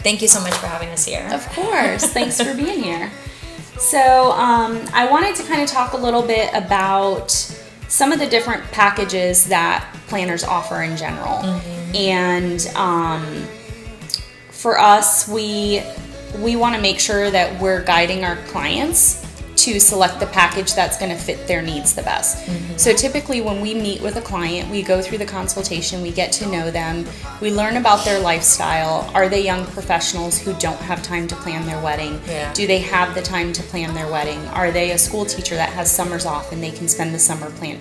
Thank you so much for having us here. Of course. Thanks for being here. So I wanted to kind of talk a little bit about some of the different packages that planners offer in general. And for us, we want to make sure that we're guiding our clients to select the package that's going to fit their needs the best. So typically when we meet with a client, we go through the consultation, we get to know them, we learn about their lifestyle. Are they young professionals who don't have time to plan their wedding? Do they have the time to plan their wedding? Are they a school teacher that has summers off and they can spend the summer plan,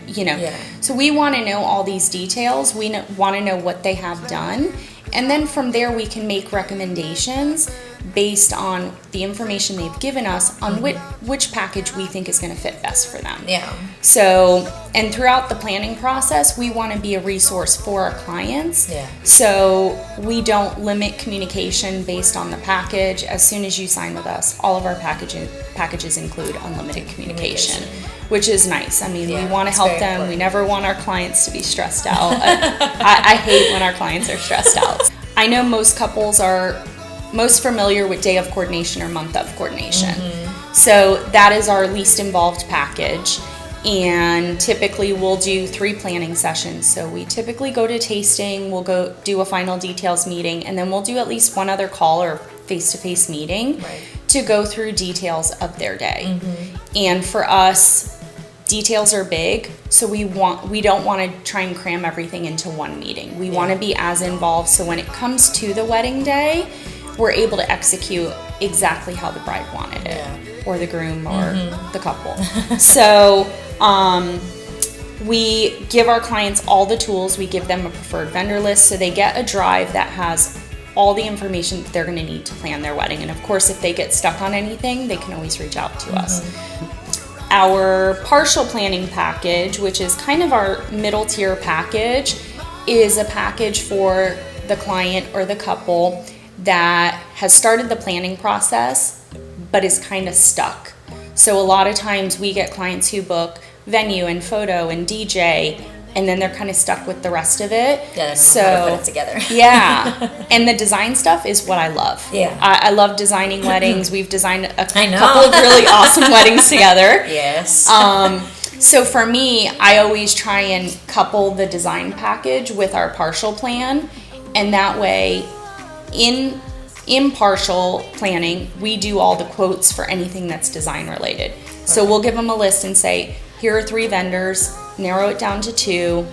So we want to know all these details. We want to know what they have done. And then from there we can make recommendations based on the information they've given us on which package we think is going to fit best for them. So, and throughout the planning process, we want to be a resource for our clients. So we don't limit communication based on the package. As soon as you sign with us, all of our packages include unlimited communication, which is nice. I mean, we want to help them. Important. We never want our clients to be stressed out. I hate when our clients are stressed out. I know most couples are most familiar with day of coordination or month of coordination. So that is our least involved package. And typically we'll do 3 planning sessions. So we typically go to tasting, we'll go do a final details meeting, and then we'll do at least one other call or face-to-face meeting to go through details of their day. And for us, details are big, so we don't want to try and cram everything into one meeting. We want to be as involved, so when it comes to the wedding day, we're able to execute exactly how the bride wanted it, or the groom, or the couple. So we give our clients all the tools. We give them a preferred vendor list, so they get a drive that has all the information that they're going to need to plan their wedding. And of course, if they get stuck on anything, they can always reach out to us. Our partial planning package, which is kind of our middle tier package, is a package for the client or the couple that has started the planning process but is kind of stuck. So a lot of times we get clients who book venue and photo and DJ, and then they're kind of stuck with the rest of it. So how to put it together. And the design stuff is what I love. I love designing weddings. We've designed a couple of really awesome weddings together. So for me, I always try and couple the design package with our partial plan, and that way in partial planning, we do all the quotes for anything that's design related. So we'll give them a list and say, here are 3 vendors, narrow it down to 2,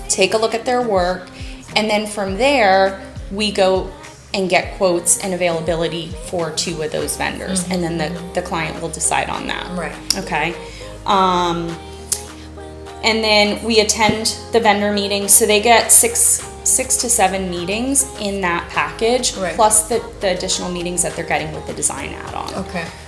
take a look at their work, and then from there, we go and get quotes and availability for 2 of those vendors, and then the client will decide on that. Okay. And then we attend the vendor meetings, so they get 6 to 7 meetings in that package, plus the additional meetings that they're getting with the design add-on.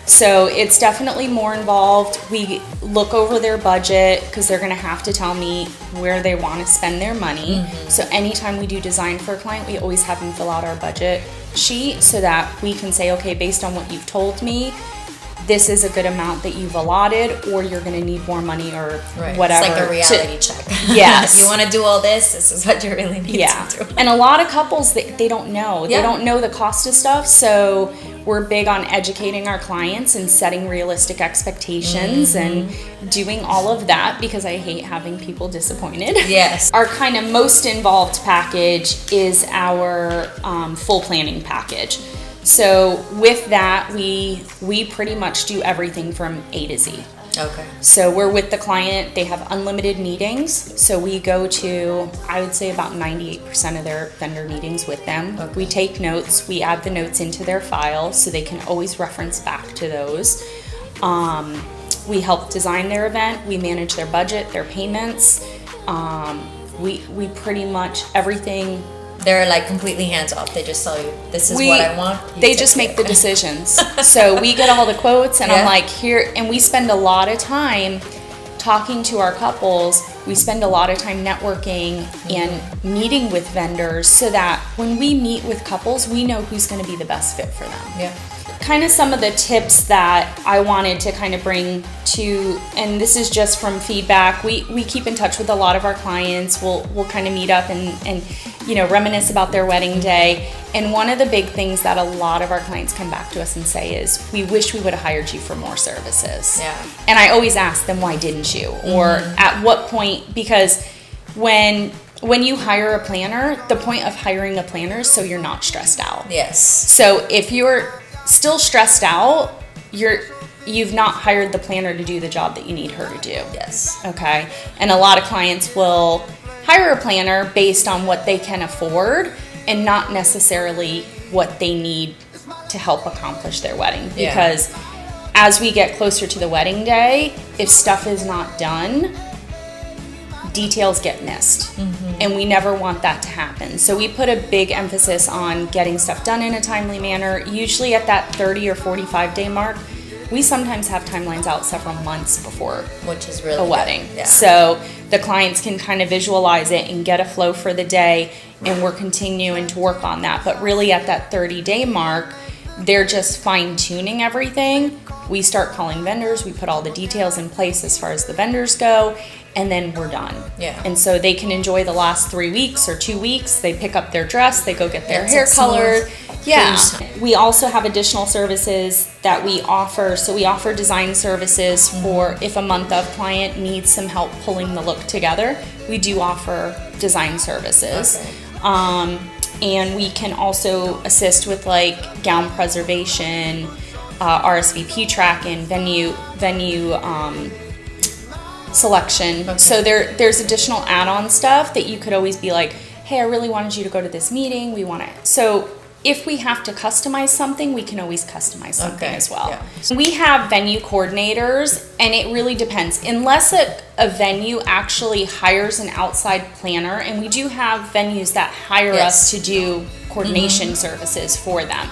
So it's definitely more involved. We look over their budget because they're going to have to tell me where they want to spend their money. So anytime we do design for a client, we always have them fill out our budget sheet so that we can say, okay, based on what you've told me, this is a good amount that you've allotted, or you're going to need more money, or whatever. It's like a reality check. Yes. If you want to do all this, this is what you really need to do. And a lot of couples, they don't know. They don't know the cost of stuff, so we're big on educating our clients and setting realistic expectations and doing all of that, because I hate having people disappointed. Our kind of most involved package is our full planning package. So with that, we pretty much do everything from A to Z. So we're with the client. They have unlimited meetings. So we go to, I would say, about 98% of their vendor meetings with them. We take notes. We add the notes into their file so they can always reference back to those. We help design their event. We manage their budget, their payments. We pretty much everything. They're like completely hands off. They just tell you, this is what I want. They just make the decisions. So we get all the quotes, and I'm like, here, and we spend a lot of time talking to our couples. We spend a lot of time networking and meeting with vendors so that when we meet with couples, we know who's going to be the best fit for them. Kind of some of the tips that I wanted to kind of bring to, and this is just from feedback. We keep in touch with a lot of our clients. We'll kind of meet up and reminisce about their wedding day. And one of the big things that a lot of our clients come back to us and say is, we wish we would have hired you for more services. Yeah. And I always ask them, why didn't you? Or at what point, because when you hire a planner, the point of hiring a planner is so you're not stressed out. Yes. So if you're still stressed out, you've not hired the planner to do the job that you need her to do. Yes. Okay. And a lot of clients will hire a planner based on what they can afford and not necessarily what they need to help accomplish their wedding. Because as we get closer to the wedding day, if stuff is not done, details get missed. And we never want that to happen. So we put a big emphasis on getting stuff done in a timely manner. Usually at that 30 or 45 day mark, we sometimes have timelines out several months before which is really a wedding. Yeah. So the clients can kind of visualize it and get a flow for the day, and we're continuing to work on that. But really at that 30-day mark, they're just fine-tuning everything. We start calling vendors, we put all the details in place as far as the vendors go, and then we're done. Yeah. And so they can enjoy the last 3 weeks or 2 weeks. They pick up their dress, they go get their It's hair a smooth colored. Yeah. cruise. We also have additional services that we offer. So we offer design services for if a month of client needs some help pulling the look together. We do offer design services. Okay. And we can also assist with like gown preservation, RSVP tracking, venue selection. Okay. So there's additional add-on stuff that you could always be like, hey, I really wanted you to go to this meeting. We want to. So if we have to customize something, we can always customize something as well. Yeah. We have venue coordinators, and it really depends. Unless a venue actually hires an outside planner, and we do have venues that hire us to do coordination services for them.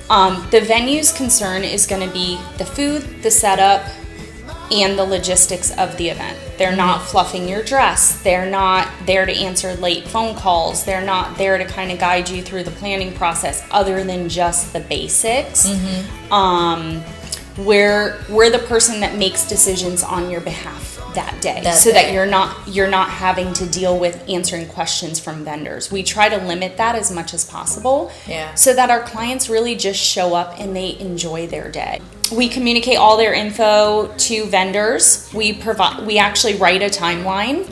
The venue's concern is going to be the food, the setup, and the logistics of the event. They're not fluffing your dress. They're not there to answer late phone calls. They're not there to kind of guide you through the planning process other than just the basics. We're the person that makes decisions on your behalf that day, that you're not having to deal with answering questions from vendors. We try to limit that as much as possible, so that our clients really just show up and they enjoy their day. We communicate all their info to vendors. We actually write a timeline.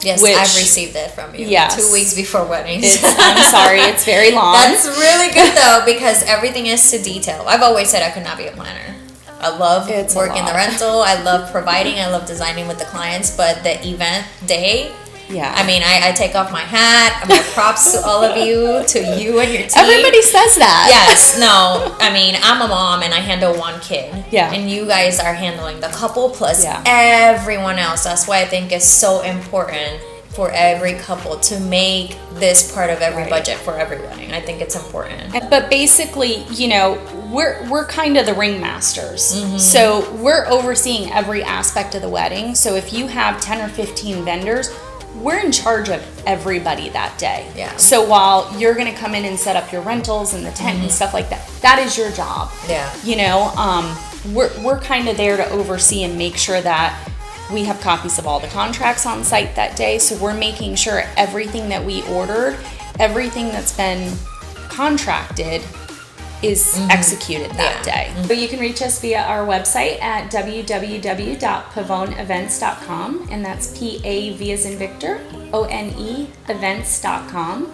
Yes, I've received it from you. Yes. 2 weeks before weddings. I'm sorry, it's very long. That's really good though, because everything is to detail. I've always said I could not be a planner. I love working the rental. I love providing. I love designing with the clients. But the event day, I mean, I take off my hat. My props to all of you, to you and your team. Everybody says that. Yes. No. I mean, I'm a mom and I handle one kid. Yeah. And you guys are handling the couple plus everyone else. That's why I think it's so important for every couple to make this part of every budget for every wedding. I think it's important. But basically, we're kind of the ringmasters. So we're overseeing every aspect of the wedding. So if you have 10 or 15 vendors, we're in charge of everybody that day. Yeah. So while you're going to come in and set up your rentals and the tent and stuff like that, that is your job. Yeah. We're kind of there to oversee and make sure that we have copies of all the contracts on site that day. So we're making sure everything that we ordered, everything that's been contracted is executed that day. So you can reach us via our website at www.pavoneevents.com, and that's P-A-V as in Victor, O-N-E, events.com,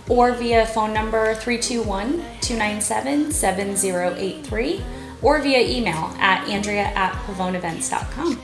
or via phone number 321-297-7083, or via email at andrea@pavoneevents.com.